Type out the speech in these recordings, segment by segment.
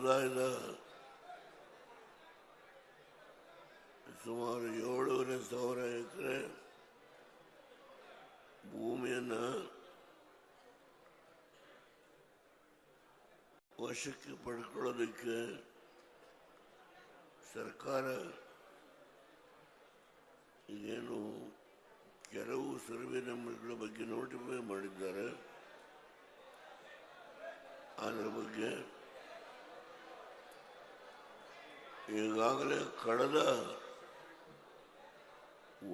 ಸಮುದಾಯದ ಸುಮಾರು 7,500 ಎಕರೆ ಭೂಮಿಯನ್ನು ವಶಕ್ಕೆ ಪಡ್ಕೊಳ್ಳೋದಕ್ಕೆ ಸರ್ಕಾರ ಈಗೇನು ಕೆಲವು ಸರ್ವೆ ನಂಬರ್ಗಳ ಬಗ್ಗೆ ನೋಟಿಫೈ ಮಾಡಿದ್ದಾರೆ. ಅದರ ಬಗ್ಗೆ ಈಗಾಗಲೇ ಕಳೆದ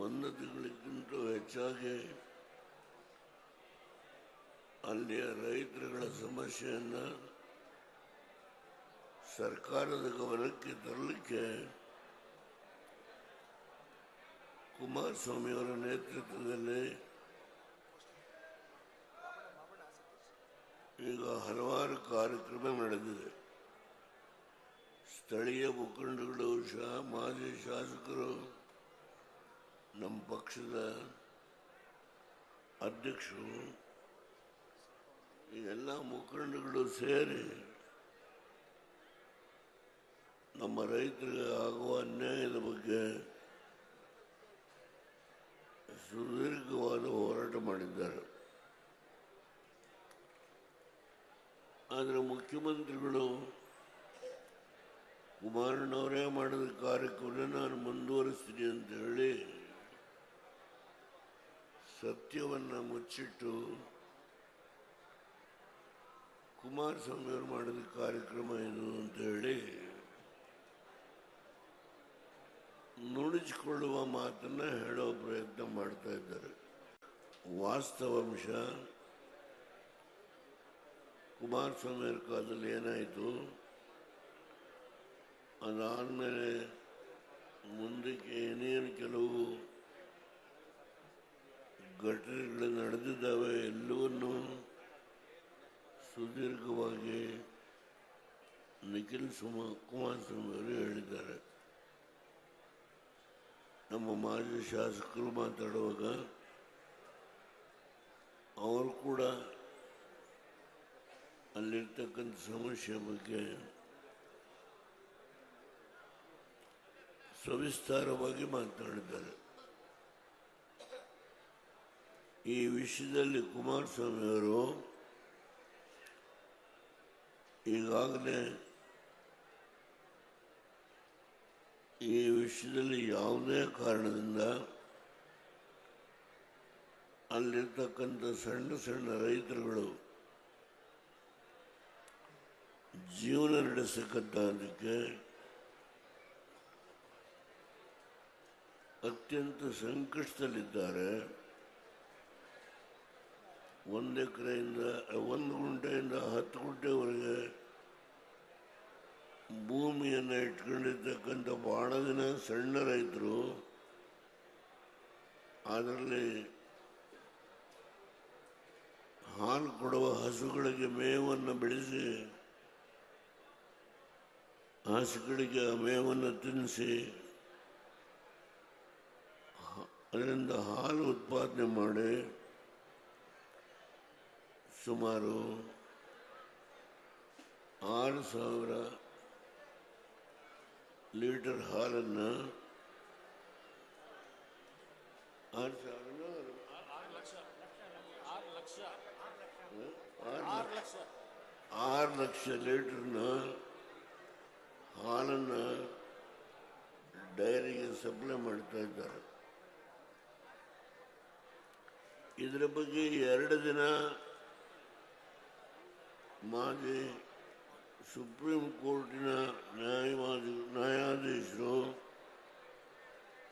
1 ತಿಂಗಳಿಗಿಂತ ಹೆಚ್ಚಾಗಿ ಅಲ್ಲಿಯ ರೈತರುಗಳ ಸಮಸ್ಯೆಯನ್ನು ಸರ್ಕಾರದ ಗಮನಕ್ಕೆ ತರಲಿಕ್ಕೆ ಕುಮಾರಸ್ವಾಮಿಯವರ ನೇತೃತ್ವದಲ್ಲಿ ಈಗ ಹಲವಾರು ಕಾರ್ಯಕ್ರಮ ನಡೆದಿದೆ. ಸ್ಥಳೀಯ ಮುಖಂಡಗಳು, ಮಾಜಿ ಶಾಸಕರು, ನಮ್ಮ ಪಕ್ಷದ ಅಧ್ಯಕ್ಷರು, ಈ ಎಲ್ಲ ಮುಖಂಡಗಳು ಸೇರಿ ನಮ್ಮ ರೈತರಿಗೆ ಆಗುವ ಅನ್ಯಾಯದ ಬಗ್ಗೆ ಸುದೀರ್ಘವಾದ ಹೋರಾಟ ಮಾಡಿದ್ದಾರೆ. ಆದರೆ ಮುಖ್ಯಮಂತ್ರಿಗಳು ಕುಮಾರಣ್ಣವರೇ ಮಾಡಿದ ಕಾರ್ಯಕ್ರಮ ನಾನು ಮುಂದುವರಿಸ್ತೀನಿ ಅಂತ ಹೇಳಿ ಸತ್ಯವನ್ನು ಮುಚ್ಚಿಟ್ಟು ಕುಮಾರಸ್ವಾಮಿಯವರು ಮಾಡಿದ ಕಾರ್ಯಕ್ರಮ ಇದು ಅಂತ ಹೇಳಿ ನುಡಿಸಿಕೊಳ್ಳುವ ಮಾತನ್ನು ಹೇಳೋ ಪ್ರಯತ್ನ ಮಾಡ್ತಾ ಇದ್ದಾರೆ. ವಾಸ್ತವಾಂಶ ಕುಮಾರಸ್ವಾಮಿಯವರ ಕಾಲದಲ್ಲಿ ಏನಾಯಿತು, ಅದಾದಮೇಲೆ ಮುಂದಕ್ಕೆ ಏನೇನು ಕೆಲವು ಘಟನೆಗಳು ನಡೆದಿದ್ದಾವೆ ಎಲ್ಲವನ್ನೂ ಸುದೀರ್ಘವಾಗಿ ನಿಖಿಲ್ ಕುಮಾರಸ್ವಾಮಿಯವರು ಹೇಳಿದ್ದಾರೆ. ನಮ್ಮ ಮಾಜಿ ಶಾಸಕರು ಮಾತಾಡುವಾಗ ಅವರು ಕೂಡ ಅಲ್ಲಿರ್ತಕ್ಕಂಥ ಸಮಸ್ಯೆ ಬಗ್ಗೆ ಸವಿಸ್ತಾರವಾಗಿ ಮಾತನಾಡಿದ್ದಾರೆ. ಈ ವಿಷಯದಲ್ಲಿ ಕುಮಾರಸ್ವಾಮಿಯವರು ಈಗಾಗಲೇ ಈ ವಿಷಯದಲ್ಲಿ ಯಾವುದೇ ಕಾರಣದಿಂದ ಅಲ್ಲಿರ್ತಕ್ಕಂಥ ಸಣ್ಣ ಸಣ್ಣ ರೈತರುಗಳು ಜೀವನ ನಡೆಸಕ್ಕಂಥದಕ್ಕೆ ಅತ್ಯಂತ ಸಂಕಷ್ಟದಲ್ಲಿದ್ದಾರೆ. 1 ಎಕರೆಯಿಂದ 1 ಗುಂಟೆಯಿಂದ 10 ಗುಂಟೆವರೆಗೆ ಭೂಮಿಯನ್ನು ಇಟ್ಕೊಂಡಿರ್ತಕ್ಕಂಥ ಬಹಳ ದಿನ ಸಣ್ಣ ರೈತರು, ಅದರಲ್ಲಿ ಹಾಲು ಕೊಡುವ ಹಸುಗಳಿಗೆ ಮೇವನ್ನು ಬೆಳೆಸಿ ಹಸುಗಳಿಗೆ ಆ ಮೇವನ್ನು ತಿನ್ನಿಸಿ ಅದರಿಂದ ಹಾಲು ಉತ್ಪಾದನೆ ಮಾಡಿ ಸುಮಾರು 6,000 ಲೀಟರ್ ಹಾಲನ್ನು 6 ಲಕ್ಷ ಲೀಟರ್ನ ಹಾಲನ್ನು ಡೈರಿಗೆ ಸಪ್ಲೈ ಮಾಡ್ತಾ ಇದ್ದಾರೆ. ಇದರ ಬಗ್ಗೆ 2 ದಿನ ಮಾಜಿ ಸುಪ್ರೀಂ ಕೋರ್ಟಿನ ನ್ಯಾಯಾಧೀಶರು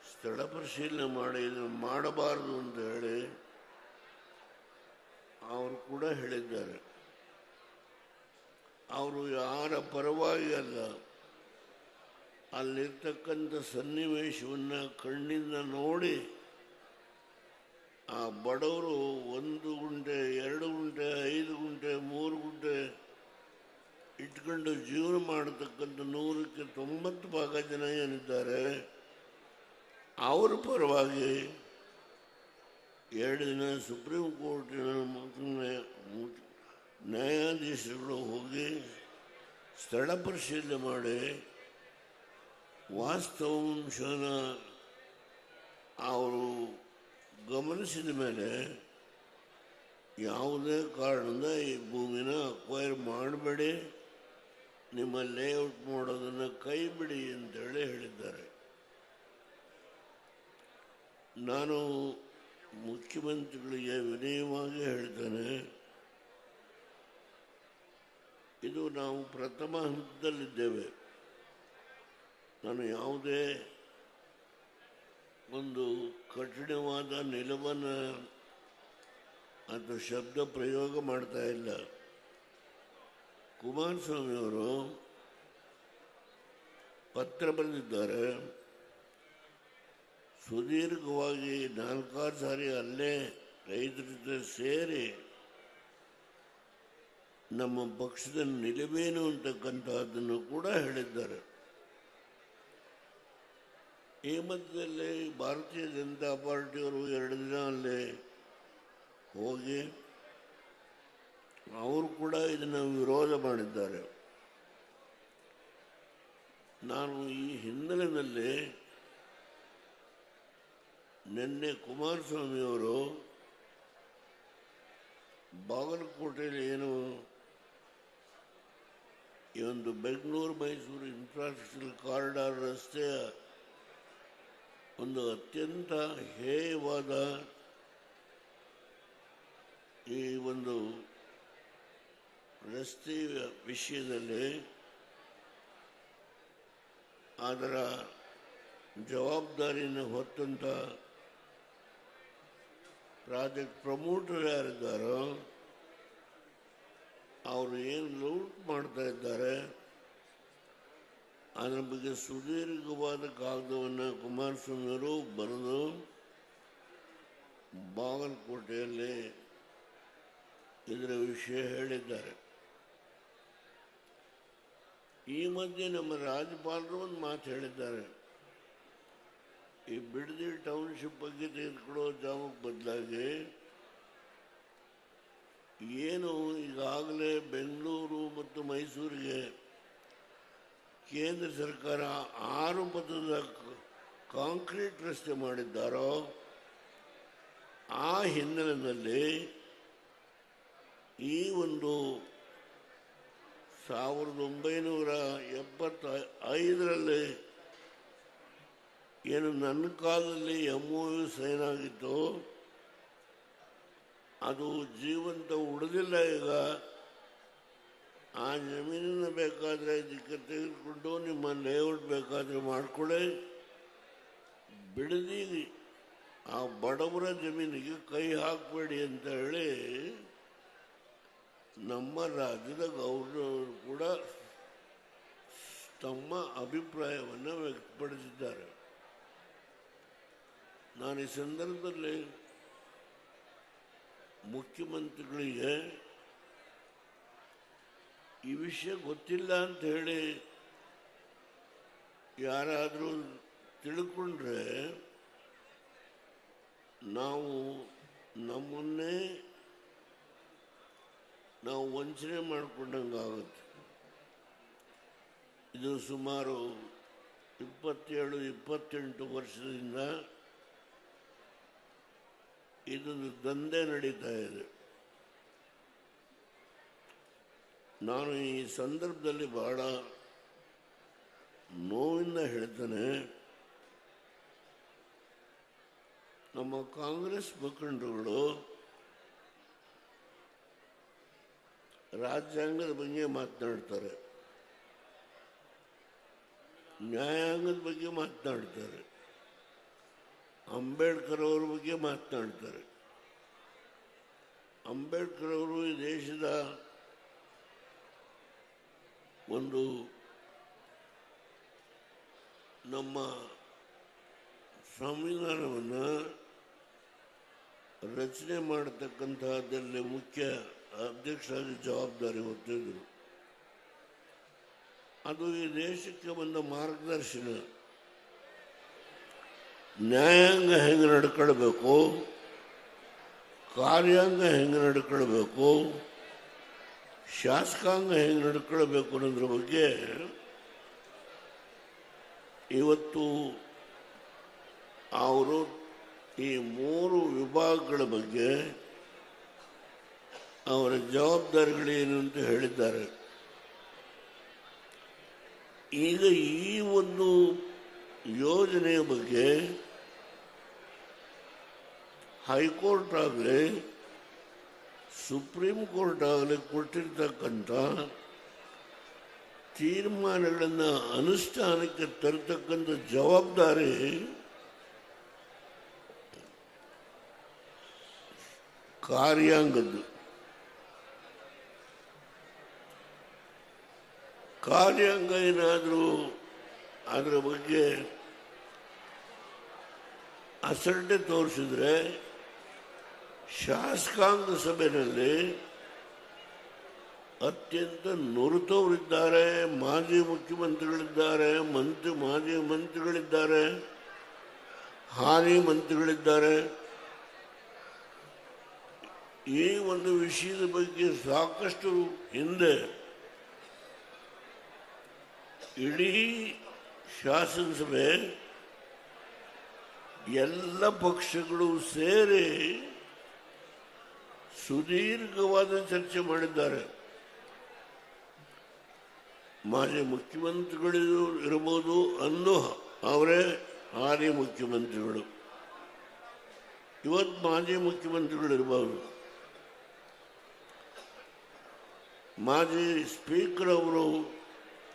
ಸ್ಥಳ ಪರಿಶೀಲನೆ ಮಾಡಿ ಇದನ್ನು ಮಾಡಬಾರದು ಅಂತ ಹೇಳಿ ಅವರು ಕೂಡ ಹೇಳಿದ್ದಾರೆ. ಅವರು ಯಾರ ಪರವಾಗಿ ಅಲ್ಲ, ಅಲ್ಲಿರ್ತಕ್ಕಂಥ ಸನ್ನಿವೇಶವನ್ನು ಕಣ್ಣಿಂದ ನೋಡಿ ಆ ಬಡವರು 1 ಗುಂಟೆ 2 ಗುಂಟೆ 5 ಗುಂಟೆ 3 ಗುಂಟೆ ಇಟ್ಕೊಂಡು ಜೀವನ ಮಾಡತಕ್ಕಂಥ 100ಕ್ಕೆ 90 ಭಾಗ ಜನ ಏನಿದ್ದಾರೆ ಅವರ ಪರವಾಗಿ 2 ದಿನ ಸುಪ್ರೀಂ ಕೋರ್ಟಿನ ನ್ಯಾಯಾಧೀಶರುಗಳು ಹೋಗಿ ಸ್ಥಳ ಪರಿಶೀಲನೆ ಮಾಡಿ ವಾಸ್ತವಾಂಶನ ಅವರು ಗಮನಿಸಿದ ಮೇಲೆ ಯಾವುದೇ ಕಾರಣದಿಂದ ಈ ಭೂಮಿನ ಅಕ್ವೈರ್ ಮಾಡಬೇಡಿ, ನಿಮ್ಮ ಲೇಔಟ್ ಮಾಡೋದನ್ನು ಕೈ ಬಿಡಿ ಅಂತೇಳಿ ಹೇಳಿದ್ದಾರೆ. ನಾನು ಮುಖ್ಯಮಂತ್ರಿಗಳಿಗೆ ವಿನಯವಾಗಿ ಹೇಳ್ತೇನೆ, ಇದು ನಾವು ಪ್ರಥಮ ಹಂತದಲ್ಲಿದ್ದೇವೆ. ನಾನು ಯಾವುದೇ ಒಂದು ಕಠಿಣವಾದ ನಿಲುವನ್ನು ಅಥವಾ ಶಬ್ದ ಪ್ರಯೋಗ ಮಾಡ್ತಾ ಇಲ್ಲ. ಕುಮಾರಸ್ವಾಮಿಯವರು ಪತ್ರ ಬರೆದಿದ್ದಾರೆ, ಸುದೀರ್ಘವಾಗಿ 4-6 ಸಾರಿ ಅಲ್ಲೇ ರೈತರ ಜೊತೆ ಸೇರಿ ನಮ್ಮ ಪಕ್ಷದ ನಿಲುವೇನು ಅಂತಕ್ಕಂಥದ್ದನ್ನು ಕೂಡ ಹೇಳಿದ್ದಾರೆ. ಈ ಮಧ್ಯದಲ್ಲಿ ಭಾರತೀಯ ಜನತಾ ಪಾರ್ಟಿಯವರು 2 ದಿನ ಅಲ್ಲೇ ಹೋಗಿ ಅವರು ಕೂಡ ಇದನ್ನು ವಿರೋಧ ಮಾಡಿದ್ದಾರೆ. ನಾನು ಈ ಹಿನ್ನೆಲೆಯಲ್ಲಿ ನಿನ್ನೆ ಕುಮಾರಸ್ವಾಮಿಯವರು ಬಾಗಲಕೋಟೆಯಲ್ಲಿ ಏನು ಈ ಒಂದು ಬೆಂಗಳೂರು ಮೈಸೂರು ಇನ್ಫ್ರಾಸ್ಟ್ರಕ್ಚರ್ ಕಾರಿಡಾರ್ ರಸ್ತೆಯ ಒಂದು ಅತ್ಯಂತ ಹೇಯವಾದ ಈ ಒಂದು ರಸ್ತೆಯ ವಿಷಯದಲ್ಲಿ ಅದರ ಜವಾಬ್ದಾರಿಯನ್ನು ಹೊತ್ತಂಥ ಪ್ರಾಜೆಕ್ಟ್ ಪ್ರಮೋಟರ್ ಯಾರಿದ್ದಾರೋ ಅವರು ಏನು ಲೂಟ್ ಮಾಡ್ತಾ ಇದ್ದಾರೆ ಅದರ ಬಗ್ಗೆ ಸುದೀರ್ಘವಾದ ಕಾಗದವನ್ನು ಕುಮಾರಸ್ವಾಮಿಯವರು ಬರೆದು ಬಾಗಲಕೋಟೆಯಲ್ಲಿ ಇದರ ವಿಷಯ ಹೇಳಿದ್ದಾರೆ. ಈ ಮಧ್ಯೆ ನಮ್ಮ ರಾಜ್ಯಪಾಲರು ಒಂದು ಮಾತು ಹೇಳಿದ್ದಾರೆ, ಈ ಬಿಡದಿ ಟೌನ್ಶಿಪ್ ಬಗ್ಗೆ ತೆಗೆದುಕೊಳ್ಳೋ ಜಾಮಕ್ಕೆ ಬದಲಾಗಿ ಏನು ಈಗಾಗಲೇ ಬೆಂಗಳೂರು ಮತ್ತು ಮೈಸೂರಿಗೆ ಕೇಂದ್ರ ಸರ್ಕಾರ 6 ಪಥದ ಕಾಂಕ್ರೀಟ್ ರಸ್ತೆ ಮಾಡಿದ್ದಾರೋ ಆ ಹಿನ್ನೆಲೆಯಲ್ಲಿ ಈ ಒಂದು 1975ರಲ್ಲಿ ಏನು ನನ್ನ ಕಾಲದಲ್ಲಿ MOU ಸೈನ್ ಆಗಿತ್ತು ಅದು ಜೀವಂತ ಉಳಿದಿಲ್ಲ. ಈಗ ಆ ಜಮೀನನ್ನು ಬೇಕಾದರೆ ಇದಕ್ಕೆ ತೆಗೆದುಕೊಂಡು ನಿಮ್ಮ ಲೇಔಟ್ ಬೇಕಾದರೆ ಮಾಡಿಕೊಳ್ಳಿ, ಬಿಡದಿ ಆ ಬಡವರ ಜಮೀನಿಗೆ ಕೈ ಹಾಕಬೇಡಿ ಅಂತ ಹೇಳಿ ನಮ್ಮ ರಾಜ್ಯದ ಗವರ್ನರ್ ಕೂಡ ತಮ್ಮ ಅಭಿಪ್ರಾಯವನ್ನು ವ್ಯಕ್ತಪಡಿಸಿದ್ದಾರೆ. ನಾನು ಈ ಸಂದರ್ಭದಲ್ಲಿ ಮುಖ್ಯಮಂತ್ರಿಗಳಿಗೆ ಈ ವಿಷಯ ಗೊತ್ತಿಲ್ಲ ಅಂತ ಹೇಳಿ ಯಾರಾದರೂ ತಿಳ್ಕೊಂಡ್ರೆ ನಾವು ನಮ್ಮನ್ನೇ ನಾವು ವಂಚನೆ ಮಾಡಿಕೊಂಡಂಗಾಗುತ್ತೆ. ಇದು ಸುಮಾರು 27-28 ವರ್ಷದಿಂದ ಇದೊಂದು ದಂಧೆ ನಡೀತಾ ಇದೆ. ನಾನು ಈ ಸಂದರ್ಭದಲ್ಲಿ ಬಹಳ ನೋವಿಂದ ಹೇಳ್ತೇನೆ, ನಮ್ಮ ಕಾಂಗ್ರೆಸ್ ಮುಖಂಡರುಗಳು ರಾಜ್ಯಾಂಗದ ಬಗ್ಗೆ ಮಾತನಾಡ್ತಾರೆ, ನ್ಯಾಯಾಂಗದ ಬಗ್ಗೆ ಮಾತನಾಡ್ತಾರೆ, ಅಂಬೇಡ್ಕರ್ ಅವ್ರ ಬಗ್ಗೆ ಮಾತನಾಡ್ತಾರೆ. ಅಂಬೇಡ್ಕರ್ ಅವರು ಈ ದೇಶದ ಒಂದು ನಮ್ಮ ಸಂವಿಧಾನವನ್ನು ರಚನೆ ಮಾಡತಕ್ಕಂತಹದ್ದಲ್ಲಿ ಮುಖ್ಯ ಅಧ್ಯಕ್ಷರಾಗಿ ಜವಾಬ್ದಾರಿ ಹೊತ್ತಿದ್ದರು. ಅದು ಈ ದೇಶಕ್ಕೆ ಬಂದ ಮಾರ್ಗದರ್ಶನ. ನ್ಯಾಯಾಂಗ ಹೆಂಗೆ ನಡ್ಕೊಳ್ಬೇಕು, ಕಾರ್ಯಾಂಗ ಹೆಂಗೆ ನಡ್ಕೊಳ್ಬೇಕು, ಶಾಸಕಾಂಗ ಹೇಗೆ ನಡ್ಕೊಳ್ಬೇಕು ಅನ್ನೋದ್ರ ಬಗ್ಗೆ ಇವತ್ತು ಅವರು ಈ 3 ವಿಭಾಗಗಳ ಬಗ್ಗೆ ಅವರ ಜವಾಬ್ದಾರಿಗಳೇನು ಅಂತ ಹೇಳಿದ್ದಾರೆ. ಈಗ ಈ ಒಂದು ಯೋಜನೆಯ ಬಗ್ಗೆ ಹೈಕೋರ್ಟ್ ಆಗಲಿ ಸುಪ್ರೀಂ ಕೋರ್ಟ್ ಆಗಲಿ ಕೊಟ್ಟಿರ್ತಕ್ಕಂಥ ತೀರ್ಮಾನಗಳನ್ನು ಅನುಷ್ಠಾನಕ್ಕೆ ತರತಕ್ಕಂಥ ಜವಾಬ್ದಾರಿ ಕಾರ್ಯಾಂಗದ್ದು. ಕಾರ್ಯಾಂಗ ಏನಾದರೂ ಅದರ ಬಗ್ಗೆ ಅಸಡ್ಡೆ ತೋರಿಸಿದ್ರೆ ಶಾಸಕಾಂಗ ಸಭೆಯಲ್ಲಿ ಅತ್ಯಂತ ನುರಿತವರಿದ್ದಾರೆ, ಮಾಜಿ ಮುಖ್ಯಮಂತ್ರಿಗಳಿದ್ದಾರೆ, ಮಾಜಿ ಮಂತ್ರಿಗಳಿದ್ದಾರೆ, ಹಾಲಿ ಮಂತ್ರಿಗಳಿದ್ದಾರೆ. ಈ ಒಂದು ವಿಷಯದ ಬಗ್ಗೆ ಸಾಕಷ್ಟು ಹಿಂದೆ ಇಡೀ ಶಾಸನಸಭೆ ಎಲ್ಲ ಪಕ್ಷಗಳು ಸೇರಿ ಸುದೀರ್ಘವಾದ ಚರ್ಚೆ ಮಾಡಿದ್ದಾರೆ. ಮಾಜಿ ಮುಖ್ಯಮಂತ್ರಿಗಳು ಇರಬಹುದು, ಅಂದು ಅವರೇ ಹಾಲಿ ಮುಖ್ಯಮಂತ್ರಿಗಳು, ಇವತ್ತು ಮಾಜಿ ಮುಖ್ಯಮಂತ್ರಿಗಳು ಇರಬಹುದು, ಮಾಜಿ ಸ್ಪೀಕರ್ ಅವರು,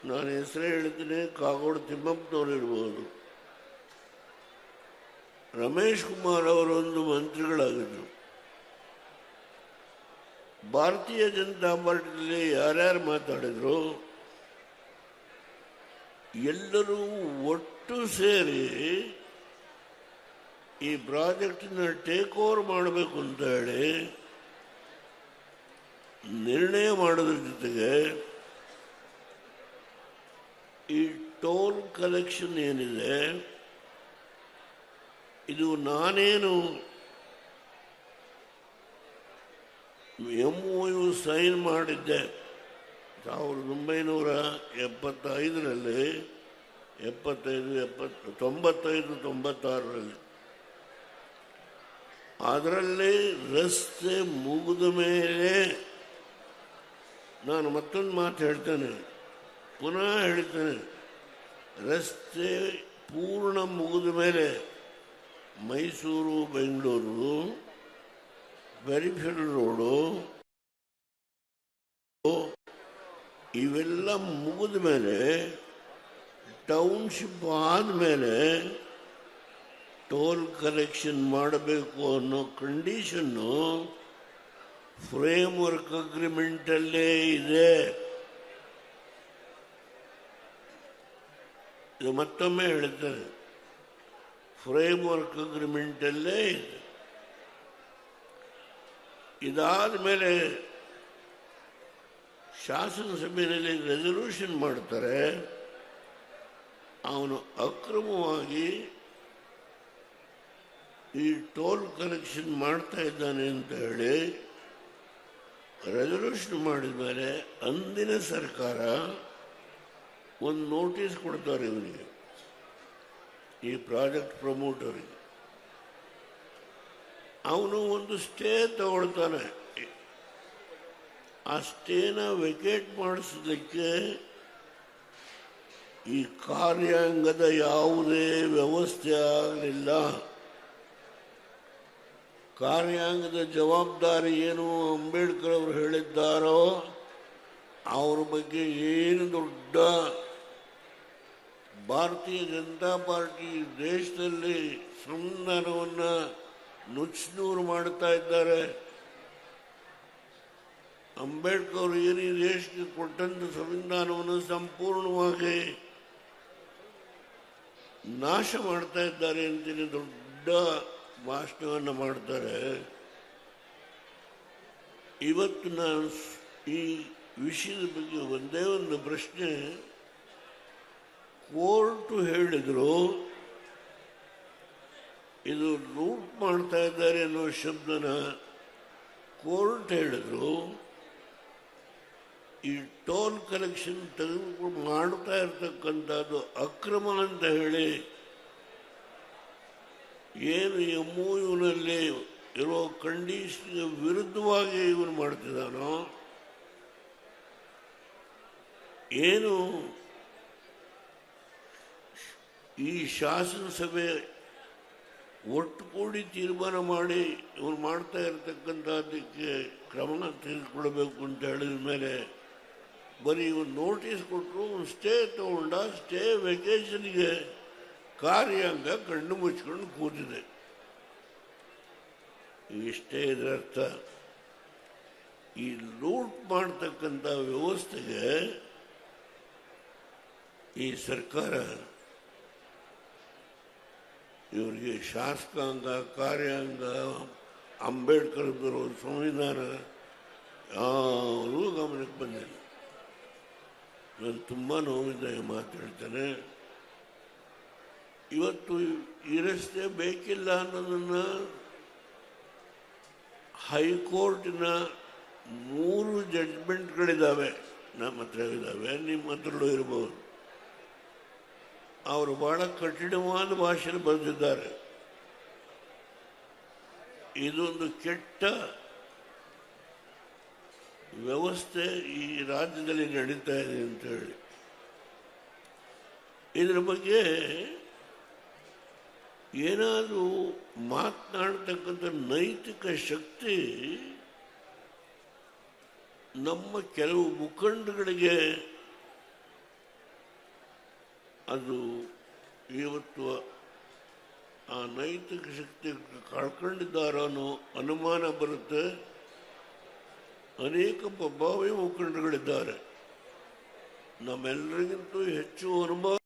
ನಾನು ಹೆಸರೇ ಹೇಳ್ತೀನಿ, ಕಾಗೋಡು ತಿಮ್ಮಪ್ಪನವರು ಇರಬಹುದು, ರಮೇಶ್ ಕುಮಾರ್ ಅವರೊಂದು ಮಂತ್ರಿಗಳಾಗಿದ್ದರು. ಭಾರತೀಯ ಜನತಾ ಪಾರ್ಟಿಯಲ್ಲಿ ಯಾರ್ಯಾರು ಮಾತಾಡಿದ್ರು ಎಲ್ಲರೂ ಒಟ್ಟು ಸೇರಿ ಈ ಪ್ರಾಜೆಕ್ಟನ್ನ ಟೇಕ್ ಓವರ್ ಮಾಡಬೇಕು ಅಂತ ಹೇಳಿ ನಿರ್ಣಯ ಮಾಡೋದ್ರ ಜೊತೆಗೆ ಈ ಟೋಲ್ ಕಲೆಕ್ಷನ್ ಏನಿದೆ ಇದು ನಾನೇನು MOU ಸೈನ್ ಮಾಡಿದ್ದೆ 1975ರಲ್ಲಿ, 95-96ರಲ್ಲಿ. ಅದರಲ್ಲಿ ರಸ್ತೆ ಮುಗಿದ ಮೇಲೆ, ನಾನು ಮತ್ತೊಂದು ಮಾತು ಹೇಳ್ತೇನೆ, ಪುನಃ ಹೇಳ್ತೇನೆ, ರಸ್ತೆ ಪೂರ್ಣ ಮುಗಿದ ಮೇಲೆ ಮೈಸೂರು ಬೆಂಗಳೂರು ಪೆರಿಫೆರಲ್ ರೋಡು ಇವೆಲ್ಲ ಮುಗಿದ ಮೇಲೆ, ಟೌನ್ಶಿಪ್ ಆದಮೇಲೆ ಟೋಲ್ ಕಲೆಕ್ಷನ್ ಮಾಡಬೇಕು ಅನ್ನೋ ಕಂಡೀಷನ್ನು ಫ್ರೇಮ್ ವರ್ಕ್ ಅಗ್ರಿಮೆಂಟಲ್ಲೇ ಇದೆ. ಇದು ಮತ್ತೊಮ್ಮೆ ಹೇಳ್ತಾರೆ, ಫ್ರೇಮ್ ವರ್ಕ್ ಅಗ್ರಿಮೆಂಟಲ್ಲೇ ಇದೆ. ಇದಾದ ಮೇಲೆ ಶಾಸನಸಭೆಯಲ್ಲಿ ರೆಸಲ್ಯೂಷನ್ ಮಾಡ್ತಾರೆ, ಅವನು ಅಕ್ರಮವಾಗಿ ಈ ಟೋಲ್ ಕಲೆಕ್ಷನ್ ಮಾಡ್ತಾ ಇದ್ದಾನೆ ಅಂತ ಹೇಳಿ ರೆಸಲ್ಯೂಷನ್ ಮಾಡಿದ ಮೇಲೆ ಅಂದಿನ ಸರ್ಕಾರ ಒಂದು ನೋಟಿಸ್ ಕೊಡ್ತಾರೆ ಇವನಿಗೆ, ಈ ಪ್ರಾಜೆಕ್ಟ್ ಪ್ರಮೋಟರಿಗೆ. ಅವನು ಒಂದು ಸ್ಟೇ ತಗೊಳ್ತಾನೆ. ಆ ಸ್ಟೇನ ವೆಕೇಟ್ ಮಾಡಿಸಲಿಕ್ಕೆ ಈ ಕಾರ್ಯಾಂಗದ ಯಾವುದೇ ವ್ಯವಸ್ಥೆ ಆಗಲಿಲ್ಲ. ಕಾರ್ಯಾಂಗದ ಜವಾಬ್ದಾರಿ ಏನು ಅಂಬೇಡ್ಕರ್ ಅವರು ಹೇಳಿದ್ದಾರೋ ಅವ್ರ ಬಗ್ಗೆ ಏನು ದೊಡ್ಡ ಭಾರತೀಯ ಜನತಾ ಪಾರ್ಟಿ ದೇಶದಲ್ಲಿ ಸಂವಿಧಾನವನ್ನು ನುಚ್ಚುನೂರು ಮಾಡ್ತಾ ಇದ್ದಾರೆ. ಅಂಬೇಡ್ಕರ್ ಅವರು ಏನು ಈ ದೇಶಕ್ಕೆ ಕೊಟ್ಟಂತ ಸಂವಿಧಾನವನ್ನು ಸಂಪೂರ್ಣವಾಗಿ ನಾಶ ಮಾಡ್ತಾ ಇದ್ದಾರೆ ಅಂತೇಳಿ ದೊಡ್ಡ ಭಾಷಣವನ್ನು ಮಾಡ್ತಾರೆ. ಇವತ್ತು ನಾನು ಈ ವಿಷಯದ ಬಗ್ಗೆ ಒಂದೇ ಒಂದು ಪ್ರಶ್ನೆ, ಕೋರ್ಟು ಹೇಳಿದ್ರು ಇದು ಲೂಟ್ ಮಾಡ್ತಾ ಇದ್ದಾರೆ ಅನ್ನೋ ಶಬ್ದನ ಕೋರ್ಟ್ ಹೇಳಿದ್ರು. ಈ ಟೋಲ್ ಕಲೆಕ್ಷನ್ ತೆಗೆದುಕೊಂಡು ಮಾಡ್ತಾ ಇರ್ತಕ್ಕಂಥದ್ದು ಅಕ್ರಮ ಅಂತ ಹೇಳಿ ಏನು MOUನಲ್ಲಿ ಇರೋ ಕಂಡೀಷನ್ಗೆ ವಿರುದ್ಧವಾಗಿ ಇವನು ಮಾಡ್ತಿದ್ದಾನೋ, ಏನು ಈ ಶಾಸನಸಭೆ ಒಟ್ಟುಗೂಡಿ ತೀರ್ಮಾನ ಮಾಡಿ ಇವನು ಮಾಡ್ತಾ ಇರತಕ್ಕಂಥದ್ದಕ್ಕೆ ಕ್ರಮ ತೆಗೆದುಕೊಳ್ಬೇಕು ಅಂತ ಹೇಳಿದ ಮೇಲೆ ಬರೀ ಇವನು ನೋಟಿಸ್ ಕೊಟ್ಟರು, ಒಂದು ಸ್ಟೇ ತಗೊಂಡ, ಸ್ಟೇ ವೆಕೇಷನ್ಗೆ ಕಾರ್ಯಾಂಗ ಕಣ್ಣು ಮುಚ್ಕೊಂಡು ಕೂತಿದೆ. ಇಷ್ಟೇ ಇದರರ್ಥ. ಈ ಲೂಟ್ ಮಾಡ್ತಕ್ಕಂಥ ವ್ಯವಸ್ಥೆಗೆ ಈ ಸರ್ಕಾರ ಇವರಿಗೆ ಶಾಸಕಾಂಗ, ಕಾರ್ಯಾಂಗ, ಅಂಬೇಡ್ಕರ್ ಬರೋ ಸಂವಿಧಾನ ಯಾರೂ ಗಮನಕ್ಕೆ ಬಂದಿಲ್ಲ. ನಾನು ತುಂಬ ನೋವಿಂದ ಮಾತಾಡ್ತೇನೆ. ಇವತ್ತು ಈ ರಸ್ತೆ ಬೇಕಿಲ್ಲ ಅನ್ನೋದನ್ನು ಹೈಕೋರ್ಟಿನ 3 ಜಡ್ಜ್ಮೆಂಟ್ಗಳಿದ್ದಾವೆ, ನಮ್ಮ ಹತ್ರ ಇದ್ದಾವೆ, ನಿಮ್ಮ ಹತ್ರಲ್ಲೂ ಇರ್ಬೋದು. ಅವರು ಬಹಳ ಕಠಿಣವಾದ ಭಾಷೆಯಲ್ಲಿ ಬರೆದಿದ್ದಾರೆ. ಇದೊಂದು ಕೆಟ್ಟ ವ್ಯವಸ್ಥೆ ಈ ರಾಜ್ಯದಲ್ಲಿ ನಡೀತಾ ಇದೆ ಅಂತ ಹೇಳಿ ಇದರ ಬಗ್ಗೆ ಏನಾದರೂ ಮಾತನಾಡ್ತಕ್ಕಂಥ ನೈತಿಕ ಶಕ್ತಿ ನಮ್ಮ ಕೆಲವು ಮುಖಂಡಗಳಿಗೆ ಅದು ಇವತ್ತು ಆ ನೈತಿಕ ಶಕ್ತಿ ಕಳ್ಕೊಂಡಿದ್ದಾರೋ ಅನ್ನೋ ಅನುಮಾನ ಬರುತ್ತೆ. ಅನೇಕ ಪ್ರಭಾವಿ ಮುಖಂಡಗಳಿದ್ದಾರೆ. ನಮ್ಮೆಲ್ಲರಿಗಿಂತೂ ಹೆಚ್ಚು ಅನುಭವ